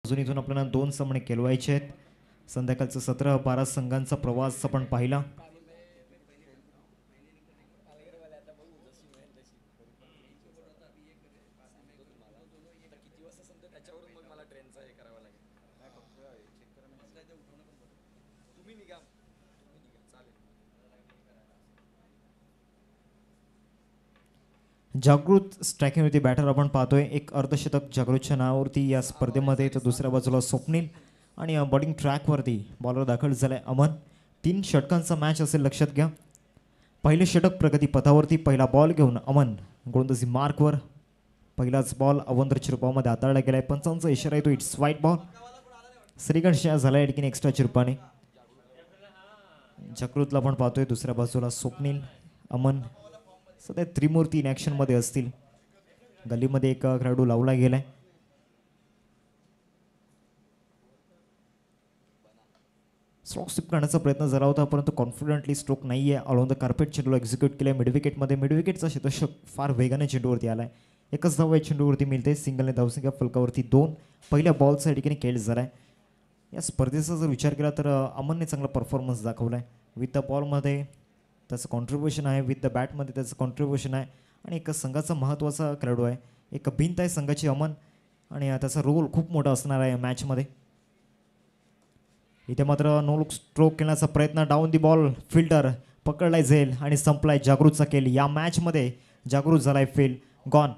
अजून इथून आपल्याला 2 सामने खेळवायचे आहेत. संध्याकाळचं 17-12 संघांचा प्रवास आपण पाहिला. जागृत स्ट्रायकिंगवरती बॅटर आपण पाहतोय. एक अर्धशतक जागृतच्या नावावरती या स्पर्धेमध्ये. तर दुसऱ्या बाजूला स्वप्नील आणि बॉलिंग ट्रॅकवरती बॉलर दाखल झालाय अमन. 3 षटकांचा मॅच असेल, लक्षात घ्या. पहिले षटक प्रगती पथावरती. पहिला बॉल घेऊन अमन गोलंदाजी मार्कवर. पहिलाच बॉल अवंतर रूपामध्ये हाताळला गेलाय. पंचांचा इशारा येतो, इट्स वाईट बॉल. श्रीगण शेअर झाला या ठिकाणी एक्स्ट्रा चिरपाने. जागृतला पण पाहतोय. दुसऱ्या बाजूला स्वप्नील, अमन सध्या त्रिमूर्ती इन ॲक्शन मध्ये असतील. गल्लीमध्ये एक खेळाडू लावला गेलाय. स्ट्रोक स्वीप करण्याचा प्रयत्न झाला होता, परंतु कॉन्फिडंटली स्ट्रोक नाही आहे. ऑल ऑन द कार्पेट चेंडूला एक्झिक्यूट केलाय मिडविकेटमध्ये. मिडविकेटचा शतक फार वेगाने चेंडूवरती आलाय. एकच धाव या चेंडूवरती मिळते. सिंगलने धावसंख्या फलकावरती 2. पहिल्या बॉलचा या ठिकाणी खेळ झालाय. या स्पर्धेचा जर विचार केला तर अमनने चांगला परफॉर्मन्स दाखवलाय. विथ द बॉलमध्ये त्याचं कॉन्ट्रीब्युशन आहे, विथ द बॅटमध्ये त्याचं कॉन्ट्रीब्युशन आहे आणि एक संघाचा महत्त्वाचा खेळाडू आहे. एक भिंत आहे संघाची अमन आणि त्याचा रोल खूप मोठा असणार आहे या मॅचमध्ये. इथे मात्र नो लुक स्ट्रोक खेळण्याचा प्रयत्न. डाऊन दी बॉल, फिल्डर पकडलाय झेल आणि संपलाय जागृतचा खेळ. या मॅचमध्ये जागृत झालाय फेल, गॉन.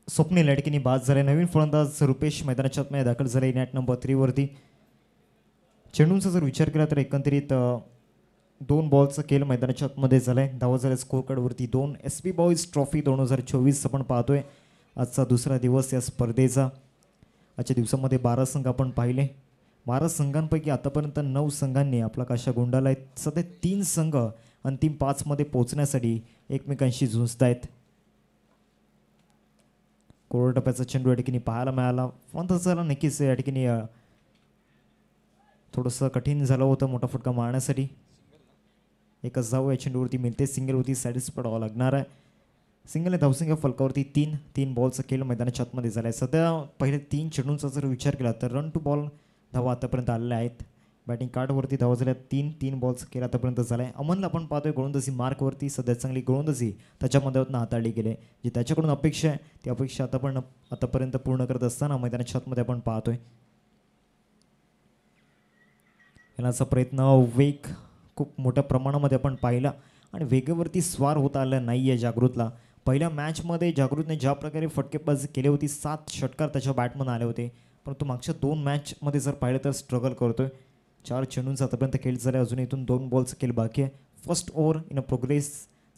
स्वप्नील या ठिकाणी बाद झाले. नवीन फलंदाज रुपेश मैदानाच्या आतमध्ये दाखल झाले नॅट नंबर 3 वरती. चेंडूंचा जर विचार केला तर एकंदरीत 2 बॉलचा खेळ मैदानाच्या आतमध्ये झालाय. धावा झाल्या स्कोर कार्डवरती 2. SP बॉईज ट्रॉफी 2024 आपण पाहतोय. आजचा दुसरा दिवस या स्पर्धेचा. आजच्या दिवसामध्ये 12 संघ आपण पाहिले. 12 संघांपैकी आतापर्यंत 9 संघांनी आपला काशा गुंडाळला आहे. सध्या 3 संघ अंतिम 5 मध्ये पोहोचण्यासाठी एकमेकांशी झुंजत आहेत. कोरड टप्प्याचा चेंडू या ठिकाणी पाहायला मिळाला. फलंदाजाला नक्कीच या ठिकाणी थोडंसं कठीण झालं होतं मोठा फटका मारण्यासाठी. एकच धाव या चेंडूवरती मिळते. सिंगलवरती सॅटिस्फाईड व्हावं लागणार आहे. सिंगलने धावसंख्या फलकावरती 3 बॉलचा खेळ मैदानाच्या आतमध्ये झाला आहे. सध्या पहिले 3 चेंडूंचा जर विचार केला तर रन टू बॉल धावा आतापर्यंत आलेल्या आहेत. बॅटिंग कार्डवरती धावा झाल्या 3 बॉल्स खेळ आतापर्यंत झाला आहे. अमनला आपण पाहतोय गोलंदाजी मार्कवरती. सध्या चांगली गोलंदाजी त्याच्या माध्यमातून हाताळली गेली. जी त्याच्याकडून अपेक्षा आहे ती अपेक्षा आतापर्यंत पूर्ण करत असताना मैदानाच्या आतमध्ये आपण पाहतोय. येण्याचा प्रयत्न, वेग खूप मोठ्या प्रमाणामध्ये आपण पाहिला आणि वेगावरती स्वार होता आला नाही आहे जागृतला. पहिल्या मॅचमध्ये जागृतने ज्या प्रकारे फटकेबाजी केली होती, 7 षटकार त्याच्या बॅटमधून आले होते, परंतु मागच्या 2 मॅचमध्ये जर पाहिलं तर स्ट्रगल करतोय. 4 चेंडूंचा आतापर्यंत खेळ झाला. अजून इथून 2 बॉलचा खेळ बाकी आहे. First over in a progress.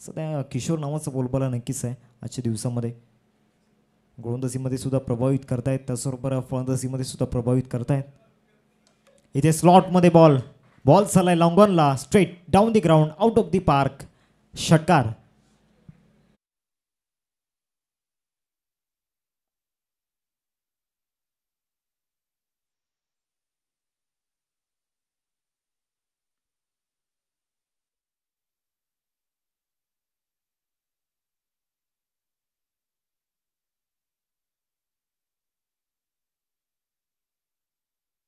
सध्या किशोर नावाचा बोलबाला नक्कीच आहे आजच्या दिवसामध्ये. गोलंदाजीमध्ये सुद्धा प्रभावित करतायत, त्याचबरोबर फलंदाजीमध्ये सुद्धा प्रभावित करतायत. इथे स्लॉटमध्ये बॉल चाललाय लॉंगॉनला, straight down the ground, out of the park, षटकार.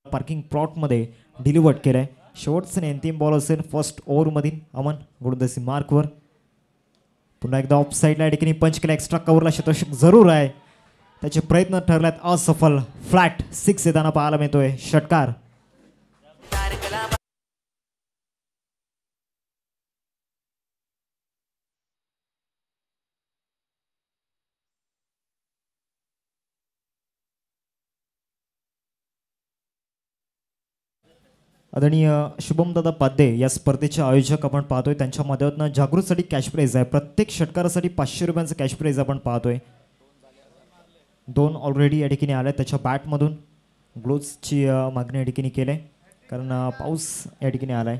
पार्किंग प्लॉटमध्ये डिलिव्हर्ड केलाय. शेवटचा अंतिम बॉल असेल फर्स्ट ओव्हरमधील. अमन गोलंदाजी मार्कवर. पुन्हा एकदा ऑफ साईडला या ठिकाणी पंच केला. एक्स्ट्रा कव्हरला शतक जरूर आहे. त्याचे प्रयत्न ठरल्यात असफल. फ्लॅट 6 येताना पाहायला मिळतोय, षटकार. आदरणीय शुभमदादा पाध्ये या स्पर्धेचे आयोजक आपण पाहतोय. त्यांच्या माध्यमातून जागृतसाठी कॅश प्राईज आहे. प्रत्येक षटकारासाठी 500 रुपयांचं कॅश प्राईज आपण पाहतोय. 2 ऑलरेडी या ठिकाणी आल्या त्याच्या बॅटमधून. ग्लोव्सची मागणी या ठिकाणी केली आहे. कारण पाऊस या ठिकाणी आलाय.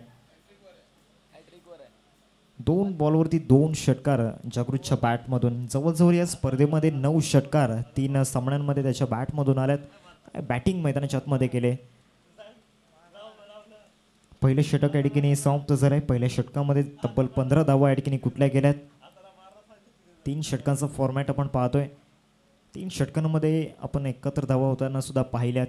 2 बॉलवरती 2 षटकार जागृतच्या बॅटमधून. जवळजवळ या स्पर्धेमध्ये 9 षटकार 3 सामन्यांमध्ये त्याच्या बॅटमधून आल्यात. काय बॅटिंग मैदानाच्या आतमध्ये केले. पहिले षटक या ठिकाणी समाप्त झालंय. पहिल्या षटकामध्ये तब्बल 15 धावा या ठिकाणी कुठल्या गेल्यात. 3 षटकांचा फॉर्मॅट आपण पाहतोय. 3 षटकांमध्ये आपण एकत्र धावा होताना सुद्धा पाहिल्यात.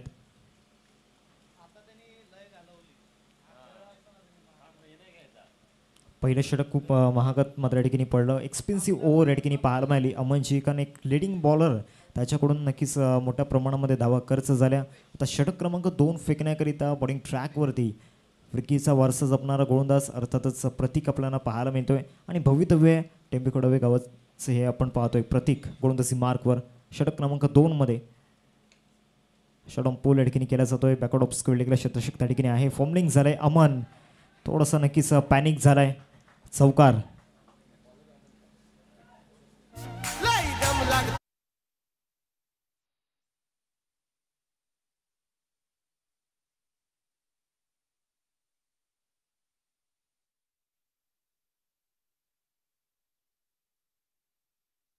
पहिलं षटक खूप महागात मात्र या ठिकाणी पडलं. एक्सपेन्सिव्ह ओव्हर या ठिकाणी पाहायला मिळाली अमनची, कारण एक लिडिंग बॉलर त्याच्याकडून नक्कीच मोठ्या प्रमाणामध्ये धावा खर्च झाल्या. आता षटक क्रमांक 2 फेकण्याकरिता बॉलिंग ट्रॅकवरती विकीचा वारसा जपणारा गोलंदाज अर्थातच प्रतीक आपल्याला पाहायला मिळतोय. आणि भवितव्य टेंबेकडवे गावाचं हे आपण पाहतोय प्रतीक गोलंदाजी मार्कवर. षटक क्रमांक 2 मध्ये शॉट ऑन पोल या ठिकाणी केला जातोय. बॅकआउट ऑफ स्क्वेअर लेगला शतषक त्या ठिकाणी आहे. फॉर्मलिंग झालंय. अमन थोडासा नक्कीच पॅनिक झालाय. चौकार.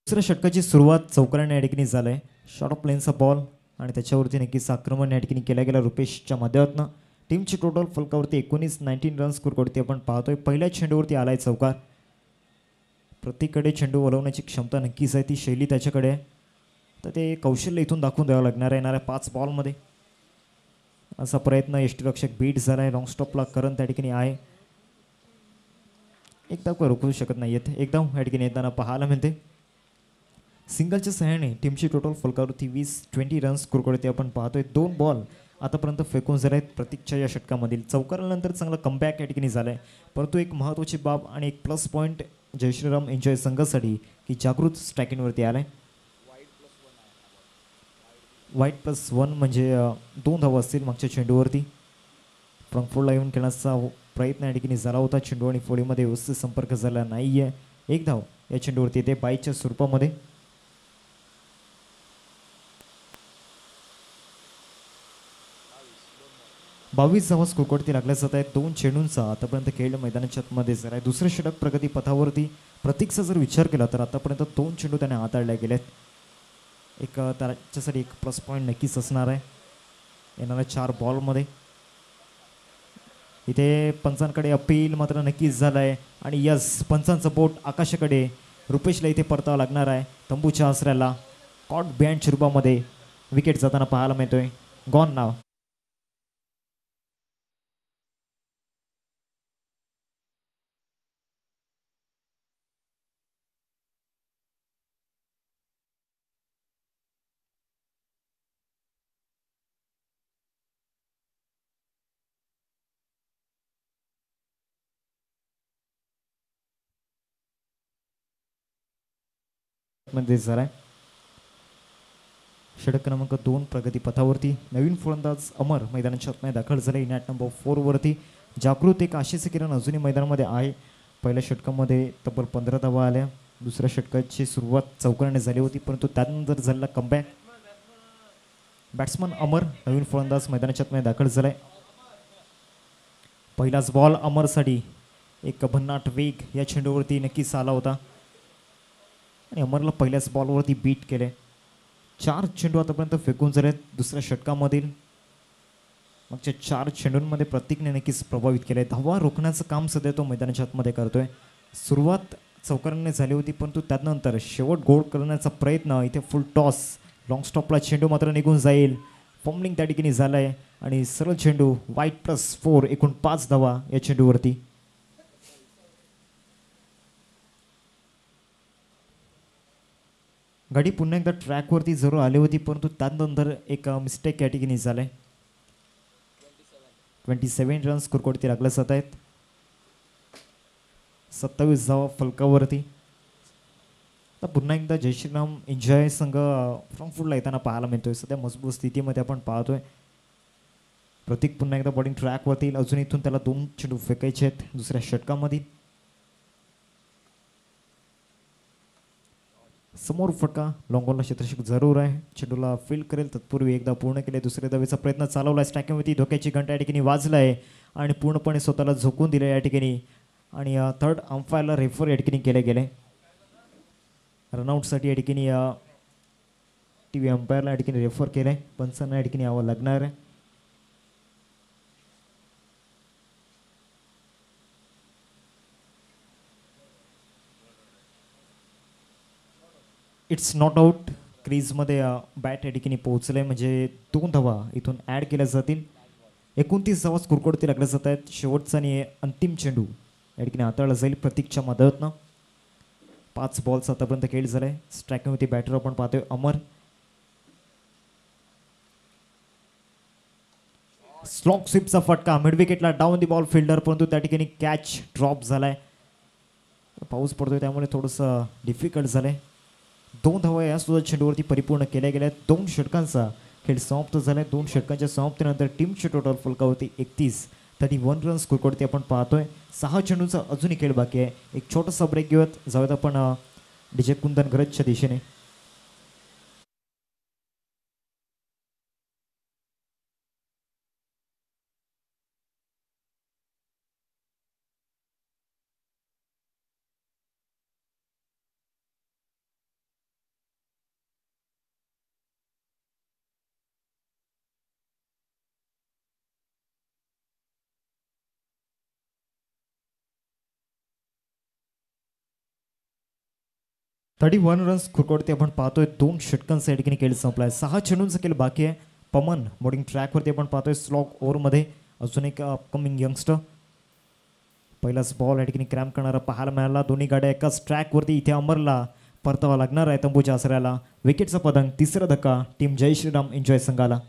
दुसऱ्या षटकाची सुरुवात चौकाराने या ठिकाणी झालंय. शॉर्ट ऑफ प्लेनचा बॉल आणि त्याच्यावरती नक्कीच आक्रमण या ठिकाणी केल्या गेला रुपेशच्या माध्यमातून. टीमची टोटल फलकावरती 19 रन स्कोर करते आपण पाहतोय. पहिल्या चेंडूवरती आलाय चौकार. प्रत्येकडे चेंडू वळवण्याची क्षमता नक्कीच आहे, ती शैली त्याच्याकडे आहे. तर ते कौशल्य इथून दाखवून द्यावं लागणार आहे येणाऱ्या 5 बॉलमध्ये. असा प्रयत्न यष्टीरक्षक बीट झाला आहे. लॉंग स्टॉपला करण त्या ठिकाणी आहे. एकदा रोखू शकत नाही आहेत. एकदम या ठिकाणी येताना पाहायला मिळते. सिंगलच्या सहाय्याने टीमची टोटल फलकावरती 20 रन स्कोर करते आपण पाहतोय. 2 बॉल आतापर्यंत फेकून झाले आहेत प्रतीकच्या या षटकामधील. चौकारानंतर चांगला कमबॅक या ठिकाणी झाला आहे. परंतु एक महत्त्वाची बाब आणि एक प्लस पॉईंट जय श्रीराम एन्जॉय संघासाठी की जागृत स्ट्रायकिंगवरती आलाय. वाईट +1 म्हणजे 2 धावा असतील मागच्या चेंडूवरती. फ्रंटफोडला येऊन खेळण्याचा प्रयत्न या ठिकाणी झाला होता. चेंडू आणि फोडीमध्ये व्यवस्थित संपर्क झाला नाही आहे. 1 धाव या चेंडूवरती येते बाईच्या स्वरूपामध्ये. 22 धावा स्कोरवरती लागल्या जात आहेत. 2 चेंडूंचा आतापर्यंत खेळ मैदानाच्या आतमध्ये झाला आहे. दुसरं षटक प्रगती पथावरती. प्रतीकचा जर विचार केला तर आतापर्यंत 2 चेंडू त्याने हाताळल्या गेलेत. एक त्याच्यासाठी एक प्लस पॉईंट नक्कीच असणार आहे येणाऱ्या 4 बॉलमध्ये. इथे पंचांकडे अपील मात्र नक्कीच झालं आहे. आणि यस, पंचांचं बोट आकाशाकडे. रुपेशला इथे परतावं लागणार आहे. तंबूच्या आसऱ्याला कॉट बिहाइंड रूपामध्ये विकेट जाताना पाहायला मिळतोय. गॉन नाव. मध्ये झालाय. षटक क्रमांक 2 प्रगती पथावरती. नवीन फलंदाज अमर मैदानाच्या आतमध्ये दाखल झाले. नॅट नंबर 4 वरती. जागृत एक आशेचे किरण अजूनही मैदानामध्ये आहे. पहिल्या षटकामध्ये तब्बल 15 धावा आल्या. दुसऱ्या षटकाची सुरुवात चौकाराने झाली होती, परंतु त्यानंतर झालेला कमबॅक. बॅट्समन अमर नवीन फलंदाज मैदानाच्या आतमध्ये दाखल झालाय. पहिलाच बॉल अमरसाठी. एक भन्नाट वेग या चेंडूवरती नक्कीच आला होता आणि अमरला पहिल्याच बॉलवरती बीट केले. 4 चेंडू आतापर्यंत फेकून झालेत दुसऱ्या षटकामधील. मागच्या 4 चेंडूंमध्ये प्रत्येकने नक्कीच प्रभावित केले. धावा रोखण्याचं काम सध्या तो मैदानाच्या आतमध्ये करतोय. सुरुवात चौकाराने झाली होती, परंतु त्यानंतर शेवट गोल करण्याचा प्रयत्न. इथे फुल टॉस. लॉंग स्टॉपला चेंडू मात्र निघून जाईल. फॉर्मलिंग त्या ठिकाणी झालं आहे आणि सरळ चेंडू. वाईट +4 एकूण 5 धावा या चेंडूवरती. गाडी पुन्हा एकदा ट्रॅकवरती जरूर आली होती, परंतु त्यानंतर एक मिस्टेक या ठिकाणी झालं आहे. 27 रन स्कोरवरती लागले जात आहेत. 27 धावा फलकावरती. आता पुन्हा एकदा जय श्रीराम एन्जॉय संघ फ्रॉम फूडला येताना पाहायला मिळतोय. सध्या मजबूत स्थितीमध्ये आपण पाहतोय. प्रतीक पुन्हा एकदा बॉलिंग ट्रॅकवरती. अजून इथून त्याला 2 चेंडू फेकायचे आहेत दुसऱ्या षटकामध्ये. समोर फटका लॉंग बॉलला क्षेत्ररक्षक जरूर आहे. चेंडूला फील्ड करेल तत्पूर्वी एकदा पूर्ण केले. दुसऱ्या धावेचा प्रयत्न चालवला. स्ट्रायकिंगवरती धोक्याची घंटा या ठिकाणी वाजला आहे आणि पूर्णपणे स्वतःला झोकून दिलं या ठिकाणी. आणि थर्ड अंपायरला रेफर या ठिकाणी केले गेले. रनआउटसाठी या ठिकाणी टी व्ही अंपायरला या ठिकाणी रेफर केलं आहे. पंचांना या ठिकाणी यावं लागणार आहे. It's not out. क्रीजमध्ये बॅट या ठिकाणी पोहोचले म्हणजे 2 धावा इथून ॲड केल्या जातील. 29 धावा स्कोरवरती लागल्या जात आहेत. शेवटचा आणि अंतिम चेंडू या ठिकाणी हाताळला जाईल प्रतीकच्या मदतनं. 5 बॉल्स आतापर्यंत खेळ झालाय. स्ट्रायकिंगवरती बॅटर आपण पाहतोय अमर. स्लॉग स्वीपचा फटका मिड विकेटला डाऊन दी बॉल फिल्डर, परंतु त्या ठिकाणी कॅच ड्रॉप झालाय. पाऊस पडतोय त्यामुळे थोडंसं डिफिकल्ट झालंय. 2 धावा या सुद्धा चेंडूवरती परिपूर्ण केल्या गेल्या. 2 षटकांचा खेळ समाप्त झालाय. 2 षटकांच्या समाप्तीनंतर टीमचे टोटल फलकावरती 31 रन्स स्कोरवरती आपण पाहतोय. 6 चेंडूंचा अजूनही खेळ बाकी आहे. एक छोटासा ब्रेक घेऊयात, जाऊयात आपण डीजे कुंदन गरजच्या दिशेने. थर्टी 31 रन्स खुरकोडते आपण पाहतोय. 2 षटकांचा या ठिकाणी खेळ संपलाय. 6 चेंडूंचा खेळ बाकी आहे. पमन बॉलिंग ट्रॅकवरती आपण पाहतोय. स्लॉग ओव्हरमध्ये अजून एक अपकमिंग यंगस्टर. पहिलाच बॉल या ठिकाणी क्रॅम्प करणारा पाहायला मिळाला. दोन्ही गाड्या एकाच ट्रॅकवरती. इथे अमरला परतावा लागणार आहे तंबूच्या आसऱ्याला. विकेटचा पतंग. तिसरा धक्का टीम जय श्रीराम एन्जॉय संघाला.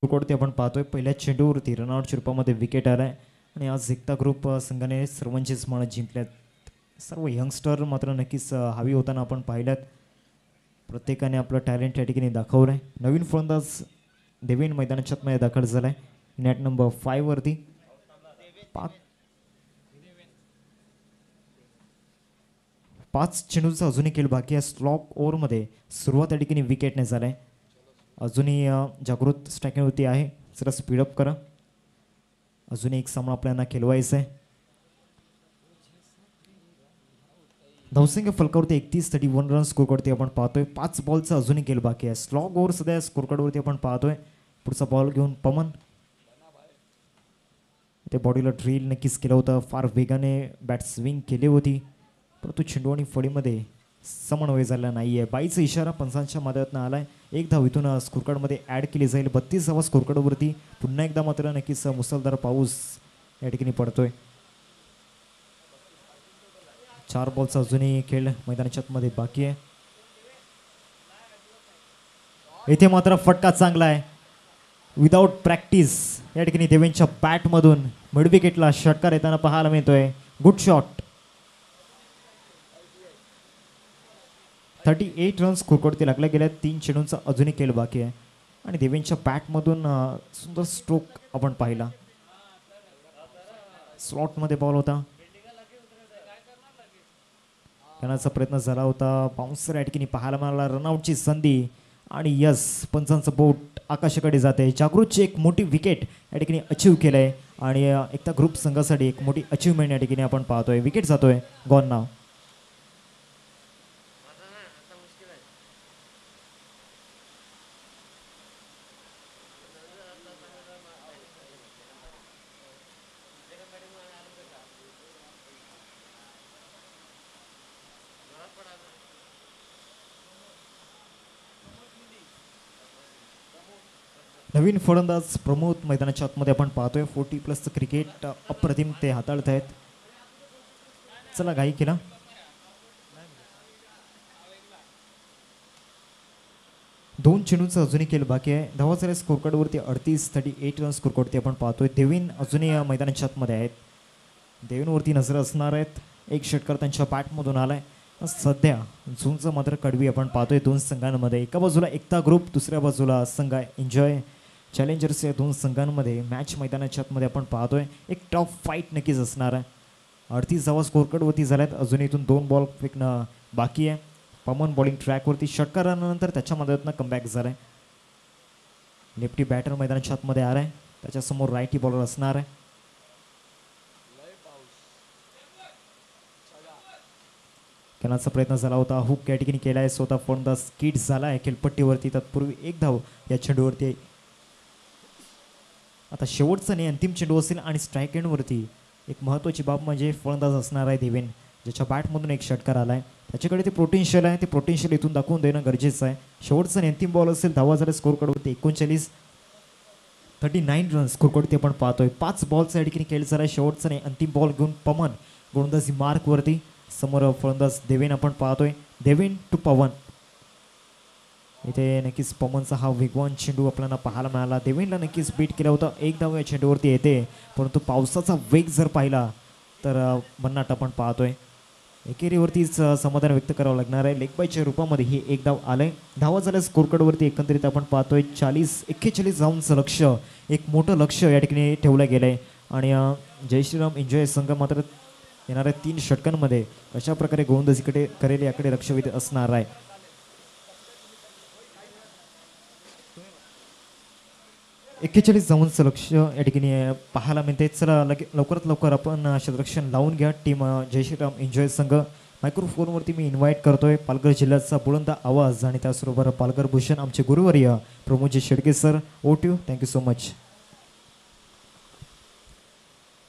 कोडते आपण पाहतोय. पहिल्या चेंडूवरती रनआउटच्या रूपामध्ये विकेट आलाय आणि आज जिंकता ग्रुप संघाने सर्वांचीच मनं जिंकल्यात. सर्व यंगस्टर मात्र नक्कीच हवी होताना आपण पाहिल्यात. प्रत्येकाने आपलं टॅलेंट या ठिकाणी दाखवलं आहे. नवीन फलंदाज देवेन मैदानाच्या मध्ये दाखल झाला आहे नॅट नंबर 5 वरती. 5 चेंडूंचा अजूनही खेळ बाकी आहे. स्लॉग ओव्हरमध्ये सुरुवात या ठिकाणी विकेटने झाला आहे. अजूनही जागृत स्ट्रायकिंगवरती आहे. जरा स्पीडअप करा. अजूनही एक सामना आपल्याला खेळवायचा आहे. धावसंख्या फलकावरती 31 रन्स स्कोरवरती आपण पाहतोय. 5 बॉलचा अजूनही खेळ बाकी आहे. स्लॉग ओव्हर सध्या स्कोरकार्डवरती आपण पाहतोय. पुढचा बॉल घेऊन पमन. ते बॉडीला ड्रिल नक्कीच केलं होतं. फार वेगाने बॅट स्विंग केली होती, परंतु चेंडू आणि फळीमध्ये समन्वय झाला नाही आहे. बाईचा इशारा पंचांच्या मदतीनं आलाय. एक धाव इथून स्कोरकार्डमध्ये ॲड केली जाईल. 32 धावा स्कोरकार्डवरती. पुन्हा एकदा मात्र नक्कीच मुसळधार पाऊस या ठिकाणी पडतोय. 4 बॉलचा अजूनही खेळ मैदानाच्या आतमध्ये बाकी आहे. इथे मात्र फटका चांगला आहे. विदाउट प्रॅक्टिस या ठिकाणी देवेंच्या बॅटमधून मिड विकेटला षटकार येताना पाहायला मिळतोय. Good shot. 38 रन्स स्कोरवरती लागल्या गेल्या. 3 चेंडूंचा अजूनही खेळ बाकी आहे आणि देवेंच्या बॅटमधून सुंदर स्ट्रोक आपण पाहिला. स्लॉटमध्ये बॉल होता. करण्याचा प्रयत्न झाला होता. बाउन्सर या ठिकाणी पाहायला मिळाला. रनआउटची संधी आणि यस पंचांचं बोट आकाशाकडे जाते. जागृतची एक मोठी विकेट या ठिकाणी अचीव केलंय आणि एकता ग्रुप संघासाठी एक मोठी अचीवमेंट या ठिकाणी आपण पाहतोय. विकेट जातोय. गॉन नाव. नवीन फलंदाज प्रमोद मैदानाच्या आतमध्ये आपण पाहतोय. 40+ क्रिकेट अप्रतिम ते हाताळत आहेत. चला घाई केला. दोन चेंडूंचा अजूनही खेळ बाकी आहे. धावाचा स्कोरकार्डवरती 38 रन्स स्कोरकार्डवरती आपण पाहतोय. देवीन अजूनही मैदानाच्या आतमध्ये आहेत. देवेनवरती नजर असणार आहेत. एक षटकार त्यांच्या बॅटमधून आलाय. सध्या झुंज मात्र कडवी आपण पाहतोय दोन संघांमध्ये. एका बाजूला एकता ग्रुप, दुसऱ्या बाजूला संघ एन्जॉय चॅलेंजर्स. या दोन संघांमध्ये मॅच मैदानाच्या आतमध्ये आपण पाहतोय एक टॉप फाईट नक्कीच असणार आहे. 38 धावा स्कोरकार्डवरती झाल्यात. अजून इथून 2 बॉल फेकणं बाकी आहे. पमन बॉलिंग ट्रॅकवरती षटकारानंतर त्याच्या मदतीनं कमबॅक झालाय. लेफ्टी बॅटर मैदानाच्या आतमध्ये आलाय. त्याच्यासमोर राईटी बॉलर असणार आहे. खेळण्याचा प्रयत्न झाला होता. हुक या ठिकाणी केला आहे. स्वतः फलंदाज स्किट झाला आहे खेळपट्टीवरती. तत्पूर्वी एक धाव या चेंडूवरती आहे. आता शेवटचा नाही अंतिम चेंडू असेल आणि स्ट्राईक एंडवरती एक महत्त्वाची बाब म्हणजे फलंदाज असणार आहे देवेन, ज्याच्या बॅटमधून एक षटकार आला आहे. त्याच्याकडे ते पोटेन्शियल आहे. ते पोटेन्शियल इथून दाखवून देणं गरजेचं आहे. शेवटचा आणि अंतिम बॉल असेल. धावा झाल्या स्कोरकार्डवरती 39 रन स्कोरकार्डवरती आपण पाहतोय. 5 बॉलचा या ठिकाणी खेळ झाला आहे. शेवटचा नाही अंतिम बॉल घेऊन पवन गोलंदाजी मार्कवरती. समोर फलंदाज देवेन आपण पाहतोय. देवेन टू पवन. इथे नक्कीच पवनचा हा वेगवान चेंडू आपल्याला पाहायला मिळाला. देवेनला नक्कीच बीट केला होता. एक धाव या चेंडूवरती येते, परंतु पावसाचा वेग जर पाहिला तर भन्नाट आपण पाहतोय. एकेरीवरतीच समाधान व्यक्त करावं लागणार आहे. लेगबायच्या रूपामध्ये ही एक धाव आलंय. धावा झाल्या स्कोरकार्डवरती एकंदरीत आपण पाहतोय 41 धावांचं लक्ष, एक मोठं लक्ष या ठिकाणी ठेवलं गेलं आहे. आणि जय श्रीराम एन्जॉय संघ मात्र येणाऱ्या 3 षटकांमध्ये कशा प्रकारे गोलंदाजीकडे करेल याकडे लक्ष वेध असणार आहे. एक्केचाळीस धावांचं लक्ष या ठिकाणी पाहायला मिळते. चला लवकरात लवकर आपण क्षेत्ररक्षण लावून घ्या. टीम जय श्रीराम एन्जॉय संघ मायक्रोफोनवरती मी इन्व्हाइट करतोय पालघर जिल्ह्याचा बुलंद आवाज आणि त्याचबरोबर पालघर भूषण आमचे गुरुवर्य प्रमोदजी शेडके सर. ओट यू. Thank you so much.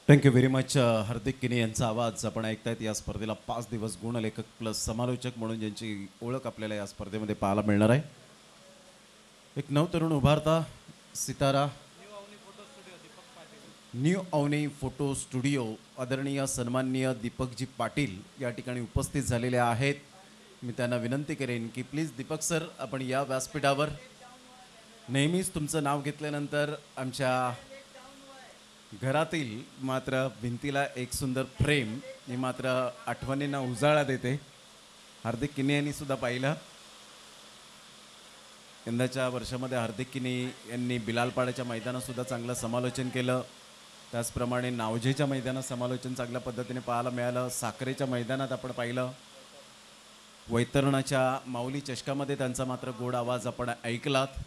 Thank you very much. Hardik Kini यांचा आवाज आपण ऐकतायत. या स्पर्धेला 5 दिवस गुणलेखक प्लस समालोचक म्हणून ज्यांची ओळख आपल्याला या स्पर्धेमध्ये पाहायला मिळणार आहे. एक नवतरुण उभारता सितारा न्यू अवनी फोटो स्टुडिओ आदरणीय सन्माननीय दीपकजी पाटील या ठिकाणी उपस्थित झालेले आहेत. मी त्यांना विनंती करेन की प्लीज दीपक सर आपण या व्यासपीठावर. नेहमीच तुमचं नाव घेतल्यानंतर आमच्या घरातील मात्र भिंतीला एक सुंदर फ्रेम ही मात्र आठवणींना उजाळा देते. हार्दिक किनी यांनी सुद्धा पाहिलं. यंदाच्या वर्षामध्ये हार्दिक किनी यांनी बिलालपाड्याच्या मैदानातसुद्धा चांगलं समालोचन केलं. त्याचप्रमाणे नावझेच्या मैदानात समालोचन चांगल्या पद्धतीने पाहायला मिळालं. साखरेच्या मैदानात आपण पाहिलं. वैतरणाच्या माऊली चषकामध्ये त्यांचा मात्र गोड आवाज आपण ऐकलात.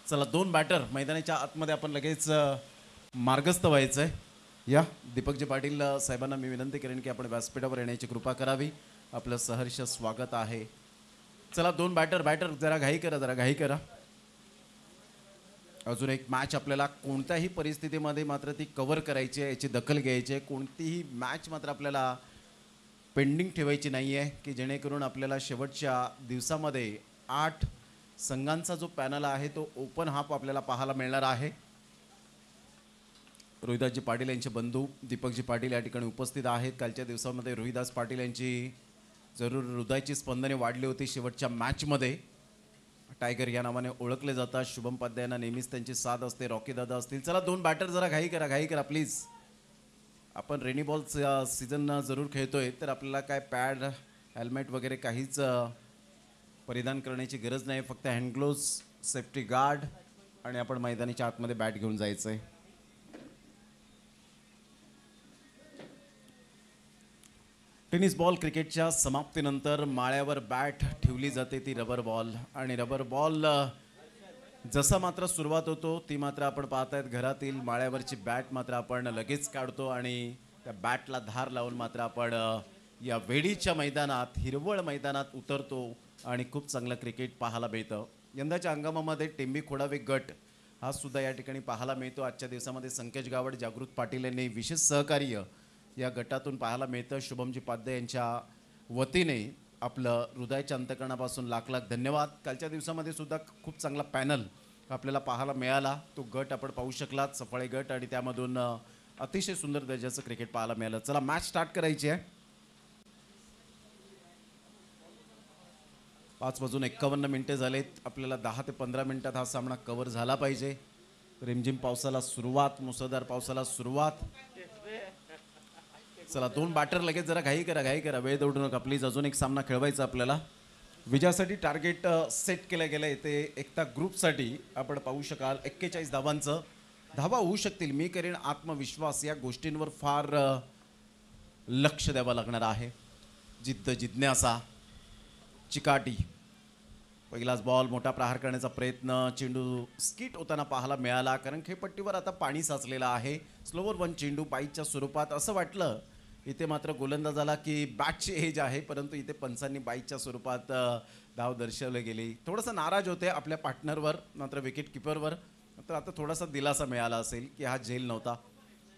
चला 2 बॅटर मैदानाच्या आतमध्ये आपण लगेच मार्गस्थ व्हायचं आहे. या दीपकजी पाटील साहेबांना मी विनंती करेन की आपण व्यासपीठावर येण्याची कृपा करावी. आपलं सहर्ष स्वागत आहे. चला 2 बॅटर जरा घाई करा. अजून एक मॅच आपल्याला कोणत्याही परिस्थितीमध्ये मात्र ती कव्हर करायची आहे, याची दखल घ्यायची आहे. कोणतीही मॅच मात्र आपल्याला पेंडिंग ठेवायची नाही आहे की जेणेकरून आपल्याला शेवटच्या दिवसामध्ये 8 संघांचा जो पॅनल आहे तो ओपन हाफ आपल्याला पाहायला मिळणार आहे. रोहिदासजी पाटील यांचे बंधू दीपकजी पाटील या ठिकाणी उपस्थित आहेत. कालच्या दिवसामध्ये रोहिदास पाटील यांची जरूर हृदयाची स्पंदने वाढली होती. शेवटच्या मॅचमध्ये टायगर या नावाने ओळखले जातात. शुभम पाध्यायांना नेहमीच त्यांची साथ असते. रॉकी दादा असतील. चला 2 बॅटर जरा घाई करा प्लीज. आपण रेनी बॉल सीझन जरूर खेळतोय तर आपल्याला काय पॅड हेल्मेट वगैरे काहीच परिधान करण्याची गरज नाही. फक्त हँडग्लोव्ज, सेफ्टी गार्ड आणि आपण मैदानाच्या आतमध्ये बॅट घेऊन जायचं आहे. टेनिस बॉल क्रिकेटच्या समाप्तीनंतर माळ्यावर बॅट ठेवली जाते ती रबर बॉल. आणि रबर बॉल जसा मात्र सुरुवात होतो ती मात्र आपण पाहतायत घरातील माळ्यावरची बॅट मात्र आपण लगेच काढतो आणि त्या बॅटला धार लावून मात्र आपण या वेडीच्या मैदानात, हिरवळ मैदानात उतरतो आणि खूप चांगलं क्रिकेट पाहायला मिळतं. यंदाच्या हंगामामध्ये टेंबी खोडावे गट हा सुद्धा या ठिकाणी पाहायला मिळतो. आजच्या दिवसामध्ये संकेश गावड, जागृत पाटील यांनी विशेष सहकार्य या गटातून पाहायला मिळतं. शुभमजी पाध्ये यांच्या वतीने आपलं हृदयाच्या अंतकरणापासून लाख लाख धन्यवाद. कालच्या दिवसामध्ये सुद्धा खूप चांगला पॅनल आपल्याला पाहायला मिळाला. तो गट आपण पाहू शकलात, सफाळे गट, आणि त्यामधून अतिशय सुंदर दर्जाचं क्रिकेट पाहायला मिळालं. चला मॅच स्टार्ट करायची आहे. 5:51 झालेत. आपल्याला 10 ते 15 मिनिटात हा सामना कव्हर झाला पाहिजे. रिमझिम पावसाला सुरुवात, मुसळधार पावसाला सुरुवात. चला 2 बॅटर लगेच जरा घाई करा वेळ दौडू नका प्लीज. अजून एक सामना खेळवायचा आपल्याला. विजयासाठी टार्गेट सेट केलं गेलं आहे ते एकता ग्रुपसाठी आपण पाहू शकाल 41 धावांचं. धावा होऊ शकतील, मी करेन आत्मविश्वास, या गोष्टींवर फार लक्ष द्यावं लागणार आहे. जिद्द, जिज्ञासा, चिकाटी. पहिलाच बॉल, मोठा प्रहार करण्याचा प्रयत्न, चेंडू स्किट होताना पाहायला मिळाला कारण खेळपट्टीवर आता पाणी साचलेलं आहे. स्लोवर वन चेंडू बाईटच्या स्वरूपात. असं वाटलं इथे मात्र गोलंदाजाला की बॅटची एज आहे, परंतु इथे पंचांनी बाईटच्या स्वरूपात धाव दर्शवली गेली. थोडंसं नाराज होते आपल्या पार्टनरवर, मात्र विकेट किपरवर. तर आता थोडासा दिलासा मिळाला असेल की हा झेल नव्हता.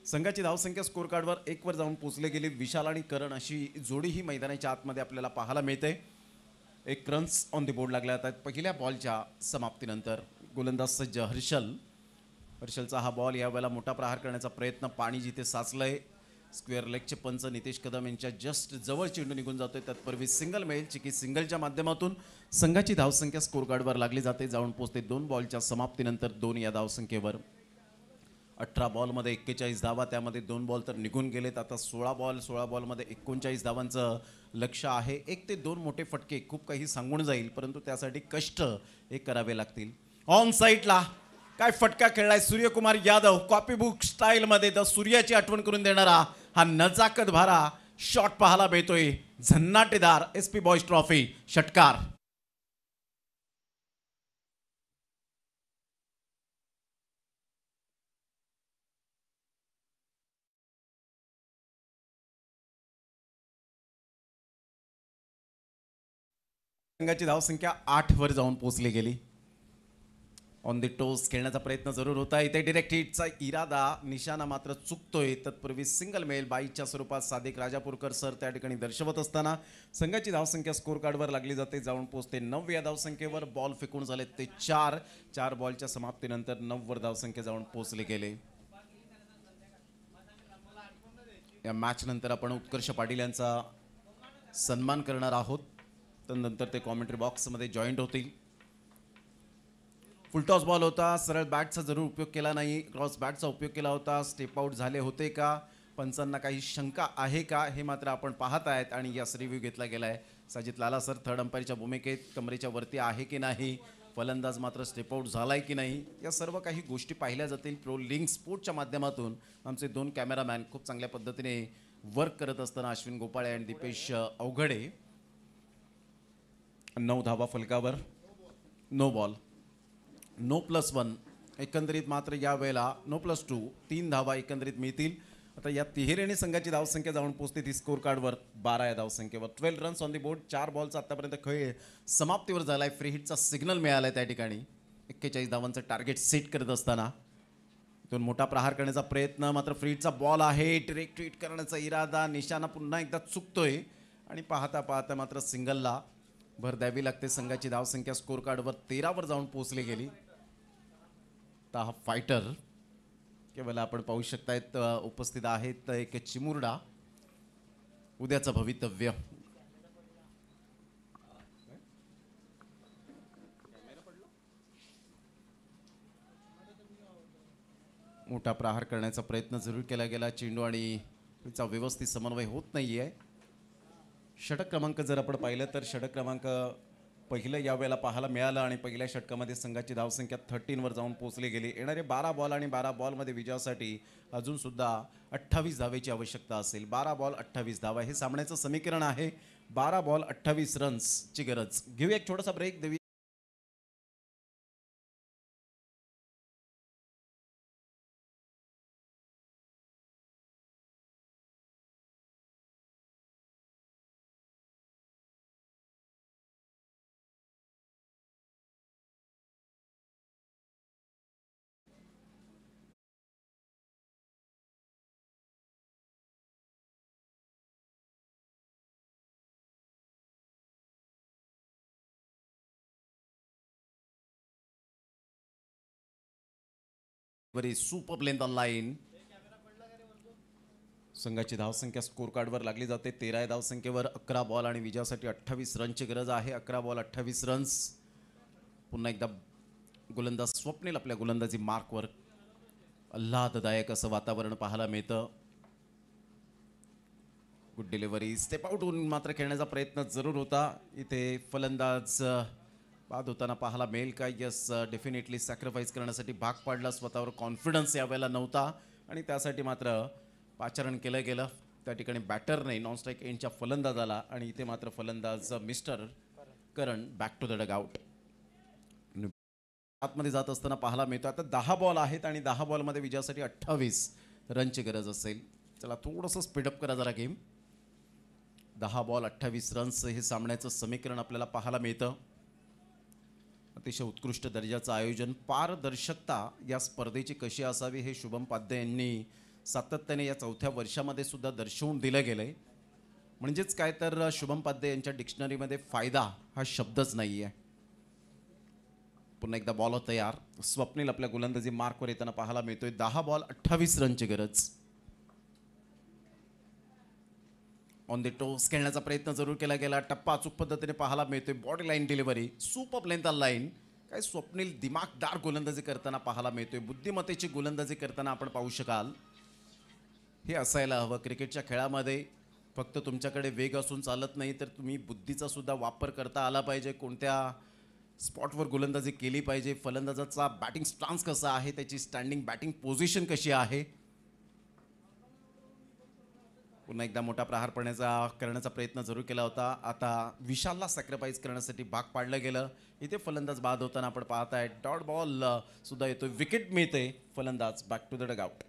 संघाची धावसंख्या स्कोर कार्डवर 1 वर जाऊन पोचले गेली. विशाल आणि करण अशी जोडी ही मैदानाच्या आतमध्ये आपल्याला पाहायला मिळते. 1 रन्स ऑन दी बोर्ड लागल्या जातात पहिल्या बॉलच्या समाप्तीनंतर. गोलंदाज सज्ज हर्षलचा हा बॉल. यावेळेला मोठा प्रहार करण्याचा प्रयत्न, पाणी जिथे साचलंय. स्क्वेअर लेगचे पंच नितेश कदम यांच्या जस्ट जवळ चेंडू निघून जातोय. तत्पूर्वी सिंगल मिळेल. चिकी सिंगलच्या माध्यमातून संघाची धावसंख्या स्कोर कार्डवर लागली जाते. जाऊन पोचते 2 बॉलच्या समाप्तीनंतर 2 या धावसंख्येवर. 18 बॉलमध्ये 41 धावा, त्यामध्ये 2 बॉल तर निघून गेलेत. आता 16 बॉलमध्ये 39 धावांचं लक्ष आहे. 1 ते 2 मोठे फटके खूप काही सांगून जाईल, परंतु त्यासाठी कष्ट हे करावे लागतील. ऑन साईडला काय फटका खेळलाय सूर्यकुमार यादव. कॉपी बुक स्टाईलमध्ये द सूर्याची आठवण करून देणारा हा नजाकत भारा शॉट पाहायला मिळतोय. झन्नाटेदार SP बॉयज ट्रॉफी षटकार. संघाची धावसंख्या 8 वर जाऊन पोहोचली गेली. ऑन द टोस खेळण्याचा प्रयत्न जरूर होता. इथे डिरेक्ट हिटचा इरादा, निशाणा मात्र चुकतोय. तत्पूर्वी सिंगल मेल बाईच्या स्वरूपात सादिक राजापूरकर सर त्या ठिकाणी दर्शवत असताना संघाची धावसंख्या स्कोर कार्डवर लागली जाते. जाऊन पोहोचते 9 या धावसंख्येवर. बॉल फेकून झाले ते 4 बॉलच्या समाप्तीनंतर 9 वर धावसंख्या जाऊन पोहोचले गेले. या मॅच नंतर आपण उत्कर्ष पाटील यांचा सन्मान करणार आहोत. त्यानंतर ते कॉमेंट्री बॉक्समध्ये जॉईंट होतील. फुलटॉस बॉल होता. सरळ बॅटचा जरूर उपयोग केला नाही, क्रॉस बॅटचा उपयोग केला होता. स्टेप आउट झाले होते का, पंचांना काही शंका आहे का, हे मात्र आपण पाहत आहेत. आणि यास रिव्ह्यू घेतला गेला आहे. साजिद लाला सर थर्ड अंपायरच्या भूमिकेत, कमरेच्या वरती आहे की नाही, फलंदाज मात्र स्टेप आउट झालाय की नाही, या सर्व काही गोष्टी पाहिल्या जातील. प्रो लिंक स्पोर्टच्या माध्यमातून आमचे 2 कॅमेरामॅन खूप चांगल्या पद्धतीने वर्क करत असताना अश्विन गोपाळे आणि दीपेश अवघडे. 9 धावा फलकावर, नो बॉल, नो +1. एकंदरीत मात्र या वेळेला नो +2, 3 धावा एकंदरीत मिळतील. आता या तिहेरीने संघाची धावसंख्या जाऊन पोहोचते ती स्कोर कार्डवर 12 या धावसंख्येवर. 12 रन्स ऑन दी बोर्ड. 4 बॉलचा आतापर्यंत खेळ समाप्तीवर झालाय. फ्री हिटचा सिग्नल मिळालाय त्या ठिकाणी. 41 धावांचं टार्गेट सेट करत असताना दोन मोठा प्रहार करण्याचा प्रयत्न, मात्र फ्री हिटचा बॉल आहे. डिरेक्ट हिट करण्याचा इरादा, निशाणा पुन्हा एकदा चुकतोय आणि पाहता पाहता मात्र सिंगलला भर द्यावी लागते. संघाची धावसंख्या स्कोर कार्डवर 13 वर जाऊन पोहोचली गेली. आता हा फायटर केवळ आपण पाहू शकतायत उपस्थित आहेत एक चिमुरडा. उद्याचं भवितव्य. मोठा प्रहार करण्याचा प्रयत्न जरूर केला गेला. चेंडू आणि तिचा व्यवस्थित समन्वय होत नाहीये. षटक क्रमांक जर आपण पाहिलं तर षटक क्रमांक पहिलं यावेळेला पाहायला मिळालं आणि पहिल्या षटकामध्ये संघाची धावसंख्या 13 वर जाऊन पोहोचली गेली. येणारे 12 बॉल आणि 12 बॉलमध्ये विजयासाठी अजून सुद्धा 28 धावेची आवश्यकता असेल. 12 बॉल 28 धावा हे सामन्याचं समीकरण आहे. 12 बॉल 28 रन्सची गरज. घेऊया एक छोटासा ब्रेक. देवी very super length on line. संघाची धावसंख्या स्कोर कार्डवर लागली जाते. 13 या धावसंख्येवर 11 बॉल आणि विजयासाठी 28 रनची गरज आहे. 11 बॉल 28 रन्स. पुन्हा एकदा गोलंदाज स्वप्नील आपल्या गोलंदाजी मार्कवर. आल्हाददायक असं वातावरण पाहायला मिळतं. Good delivery. स्टेप आउट होऊन मात्र खेळण्याचा प्रयत्न जरूर होता. इथे फलंदाज बाद होताना पाहायला मिळेल का? यस, डेफिनेटली सॅक्रिफाईस करण्यासाठी भाग पाडला. स्वतःवर कॉन्फिडन्स यावेळेला नव्हता आणि त्यासाठी मात्र पाचारण केलं गेलं. त्या ठिकाणी बॅटर नाही, नॉन स्ट्राईक एंडच्या फलंदाजाला, आणि इथे मात्र फलंदाज mister Karan back to the dugout. आतमध्ये जात असताना पाहायला मिळतो. आता 10 बॉल आहेत आणि 10 बॉलमध्ये विजयासाठी 28 रनची गरज असेल. चला थोडंसं स्पीडअप करा जरा गेम. 10 बॉल 28 रन्स हे सामन्याचं समीकरण आपल्याला पाहायला मिळतं. अतिशय उत्कृष्ट दर्जाचं आयोजन. पारदर्शकता या स्पर्धेची कशी असावी हे शुभम पाध्ये यांनी सातत्याने या 4थ्या वर्षामध्ये सुद्धा दर्शवून दिलं गेलंय. म्हणजेच काय तर शुभम पाध्ये यांच्या डिक्शनरीमध्ये फायदा हा शब्दच नाही आहे. पुन्हा एकदा बॉल तयार. स्वप्नील आपल्या गोलंदाजी मार्कवर येताना पाहायला मिळतोय. 10 बॉल 28 रनची गरज. ऑन द टोस खेळण्याचा प्रयत्न जरूर केला गेला. टप्पा अचूक पद्धतीने पाहायला मिळतोय. Body line delivery, super length line. काय स्वप्नील दिमागदार गोलंदाजी करताना पाहायला मिळतोय. बुद्धिमत्तेची गोलंदाजी करताना आपण पाहू शकाल. हे असायला हवं क्रिकेटच्या खेळामध्ये. फक्त तुमच्याकडे वेग असून चालत नाही, तर तुम्ही बुद्धीचा सुद्धा वापर करता आला पाहिजे. कोणत्या स्पॉटवर गोलंदाजी केली पाहिजे, फलंदाजाचा बॅटिंग स्टान्स कसा आहे, त्याची स्टँडिंग बॅटिंग पोझिशन कशी आहे. पुन्हा एकदा मोठा प्रहार करण्याचा प्रयत्न जरूर केला होता. आता विशालला सॅक्रिफाईस करण्यासाठी भाग पाडलं गेलं. इथे फलंदाज बाद होताना आपण पाहताय. डॉट बॉल सुद्धा येतो. विकेट मिळते. फलंदाज बॅक टू द डगआउट.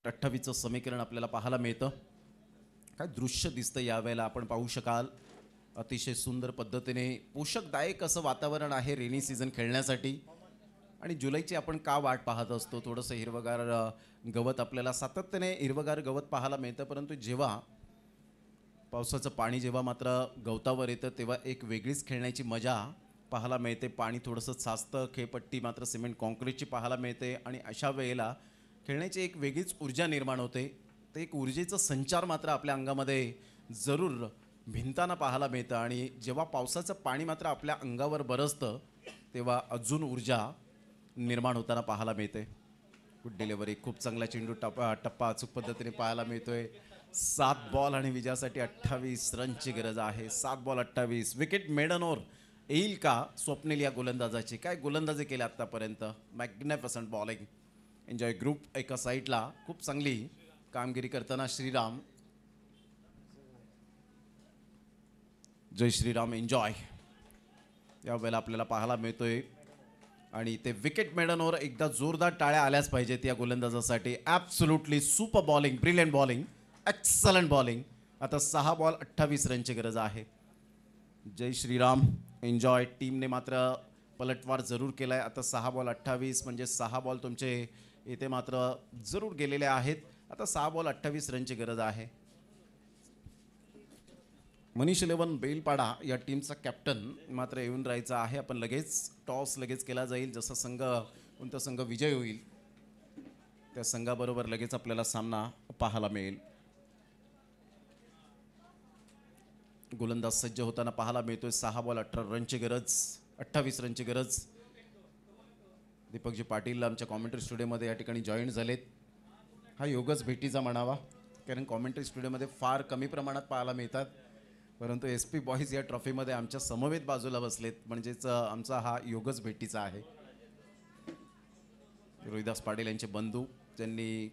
अठ्ठावीसचं समीकरण आपल्याला पाहायला मिळतं. काय दृश्य दिसतं यावेळेला आपण पाहू शकाल. अतिशय सुंदर पद्धतीने पोषकदायक असं वातावरण आहे रेनी सीझन खेळण्यासाठी. आणि जुलैची आपण का वाट पाहत असतो. थोडंसं हिरवगार गवत, आपल्याला सातत्याने हिरवगार गवत पाहायला मिळतं. परंतु जेव्हा पावसाचं पाणी जेव्हा मात्र गवतावर येतं तेव्हा एक वेगळीच खेळण्याची मजा पाहायला मिळते. पाणी थोडंसं साचतं. खेळपट्टी मात्र सिमेंट कॉन्क्रीटची पाहायला मिळते. आणि अशा वेळेला खेळण्याची एक वेगळीच ऊर्जा निर्माण होते. ते एक ऊर्जेचं संचार मात्र आपल्या अंगामध्ये जरूर भिनताना पाहायला मिळतं. आणि जेव्हा पावसाचं पाणी मात्र आपल्या अंगावर बरसतं तेव्हा अजून ऊर्जा निर्माण होताना पाहायला मिळते. Good delivery. खूप चांगला चेंडू. टप्पा अचूक पद्धतीने पाहायला मिळतोय. 7 बॉल आणि विजयासाठी 28 रनची गरज आहे. 7 बॉल 28. विकेट मेडन ओव्हर येईल का स्वप्नील या गोलंदाजाची? काय गोलंदाजी केली आतापर्यंत. Magnificent bowling. एन्जॉय ग्रुप एका साईडला खूप चांगली कामगिरी करताना श्रीराम. जय श्रीराम. एन्जॉय यावेळेला आपल्याला पाहायला मिळतोय. आणि ते विकेट मेडन ओव्हर. एकदा जोरदार टाळ्या आल्याच पाहिजेत या गोलंदाजासाठी. Absolutely super bowling, brilliant bowling, excellent bowling. आता 6 बॉल 28 रनची गरज आहे. जय श्रीराम. एन्जॉय. टीमने मात्र पलटवार जरूर केलाय. आता 6 बॉल 28 म्हणजे 6 बॉल तुमचे इथे मात्र जरूर गेलेले आहेत. आता 6 बॉल 28 रनची गरज आहे. मनीष 11 बेलपाडा या टीमचा कॅप्टन मात्र येऊन राहायचा आहे. आपण लगेच टॉस लगेच केला जाईल. जसा संघ कोणता संघ विजय होईल त्या संघाबरोबर लगेच आपल्याला सामना पाहायला मिळेल. गोलंदाज सज्ज होताना पाहायला मिळतोय. 6 बॉल 18 रनची गरज, 28 रनची गरज. दीपकजी पाटील आमच्या कॉमेंट्री स्टुडिओमध्ये या ठिकाणी जॉईन झालेत. हा योगच भेटीचा म्हणावा, कारण कॉमेंट्री स्टुडिओमध्ये फार कमी प्रमाणात पाहायला मिळतात. परंतु SP बॉईज या ट्रॉफीमध्ये आमच्या समवेत बाजूला बसलेत, म्हणजेच आमचा हा योगच भेटीचा आहे. रोहिदास पाटील यांचे बंधू, त्यांनी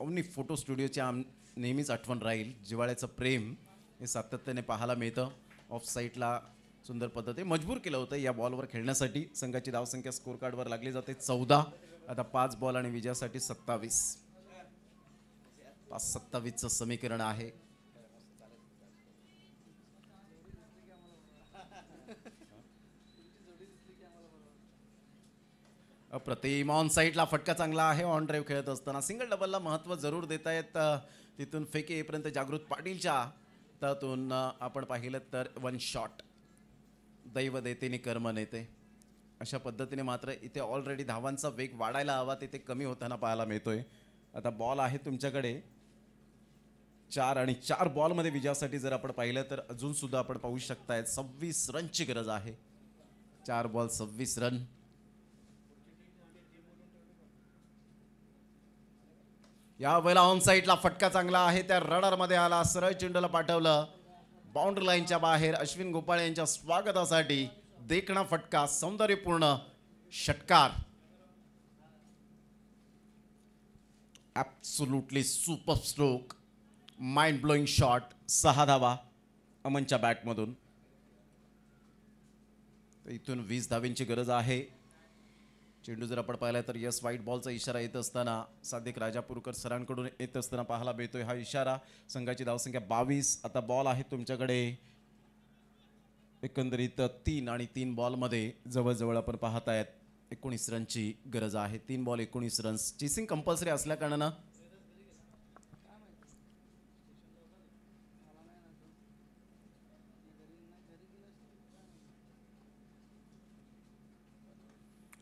अवनी फोटो स्टुडिओची नेहमीच आठवण राहील. जिव्हाळ्याचं प्रेम हे सातत्याने पाहायला मिळतं. ऑफ साईडला सुंदर पद्धतीने मजबूर केलं होतं या बॉलवर खेळण्यासाठी. संघाची धावसंख्या स्कोर कार्डवर लागली जाते 14. आता 5 बॉल आणि विजयासाठी 27. 5-27चं समीकरण आहे. अप्रतिम. ऑन साईडला फटका चांगला आहे. ऑन ड्राईव्ह खेळत असताना सिंगल डबलला महत्त्व जरूर देता येत. तिथून फेके येईपर्यंत जागृत पाटीलच्या त्यातून आपण पाहिलं तर 1 शॉट. दैव देते नि कर्म नेते. अशा पद्धतीने मात्र इथे ऑलरेडी धावांचा वेग वाढायला हवा तिथे कमी होताना पाहायला मिळतोय. आता बॉल आहे तुमच्याकडे 4 आणि 4 बॉलमध्ये विजयासाठी जर आपण पाहिलं तर अजून सुद्धा आपण पाहू शकताय 26 रनची गरज आहे. 4 बॉल 26 रन. या वेळेला ऑन साईडला फटका चांगला आहे त्या रडारमध्ये आला सरळ चेंडूला पाठवलं बाउंड्री लाईनच्या बाहेर. अश्विन गोपाळ यांच्या स्वागतासाठी देखणा फटका सौंदर्यपूर्ण षटकार. Absolutely super stroke mind blowing shot. 6 धावा अमनच्या बॅटमधून. इथून 20 धावींची गरज आहे. चेंडू जर आपण पाहिला तर यस व्हाईट बॉलचा इशारा येत असताना सादिक राजापूरकर सरांकडून येत असताना पाहायला मिळतोय हा इशारा. संघाची धावसंख्या 22. आता बॉल आहे तुमच्याकडे एकंदरीत 3 आणि 3 बॉलमध्ये जवळजवळ आपण पाहतायत 19 रनची गरज आहे. 3 बॉल 19 रन्स. चेसिंग कंपल्सरी असल्या कारणानं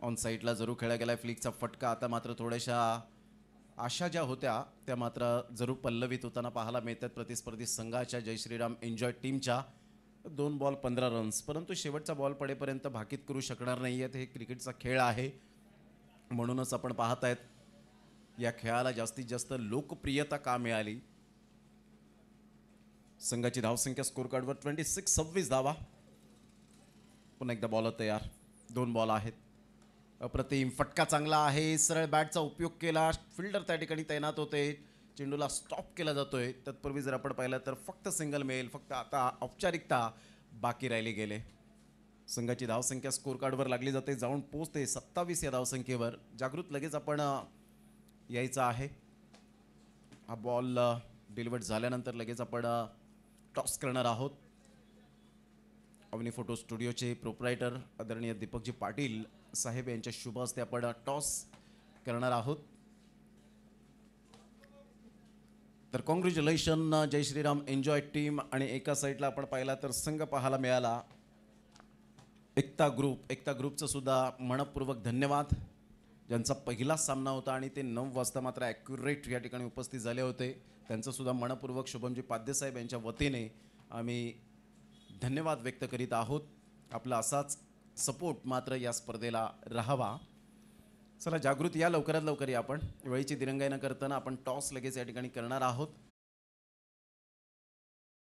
ऑन साईडला जरूर खेळला गेलाय फ्लिकचा फटका. आता मात्र थोड्याशा आशा ज्या होत्या त्या मात्र जरूर पल्लवित होताना पाहायला मिळतात प्रतिस्पर्धी संघाच्या जय श्रीराम एन्जॉय टीमच्या. 2 बॉल 15 रन्स. परंतु शेवटचा बॉल पडेपर्यंत भाकीत करू शकणार नाही आहेत. हे क्रिकेटचा खेळ आहे म्हणूनच आपण पाहतायत या खेळाला जास्तीत जास्त लोकप्रियता का मिळाली. संघाची धावसंख्या स्कोर कार्डवर 26 धावा. पुन्हा एकदा बॉलर तयार. 2 बॉल आहेत. अप्रतिम फटका चांगला आहे. सरळ बॅटचा उपयोग केला. फिल्डर त्या ठिकाणी तैनात होते. चेंडूला स्टॉप केला जातोय. तत्पूर्वी जर आपण पाहिलं तर फक्त सिंगल मिळेल. फक्त आता औपचारिकता बाकी राहिली गेले. संघाची धावसंख्या स्कोर कार्डवर लागली जाते. जाऊन पोहोचते 27 या धावसंख्येवर. जागृत लगेच आपण यायचं आहे. हा बॉल डिलिव्हर्ड झाल्यानंतर लगेच आपण टॉस करणार आहोत. अवनी फोटो स्टुडिओचे प्रोप्रायटर आदरणीय दीपकजी पाटील साहेब यांच्या शुभ हस्ते आपण टॉस करणार आहोत. तर कॉंग्रॅच्युलेशन जय श्रीराम एन्जॉय टीम. आणि एका साईडला आपण पाहिला तर संघ पाहायला मिळाला एकता ग्रुपचं सुद्धा मनपूर्वक धन्यवाद. ज्यांचा पहिला सामना होता आणि ते 9 वाजता मात्र ॲक्युरेट या ठिकाणी उपस्थित झाले होते. त्यांचं सुद्धा मनपूर्वक शुभमजी पाद्यसाहेब यांच्या वतीने आम्ही धन्यवाद व्यक्त करीत आहोत. आपला असाच सपोर्ट मात्र या स्पर्धेला राहावा. चला जागृत या लवकरात लवकर या. आपण वेळेची दिरंगाई न करताना आपण टॉस लगेच या ठिकाणी करणार आहोत.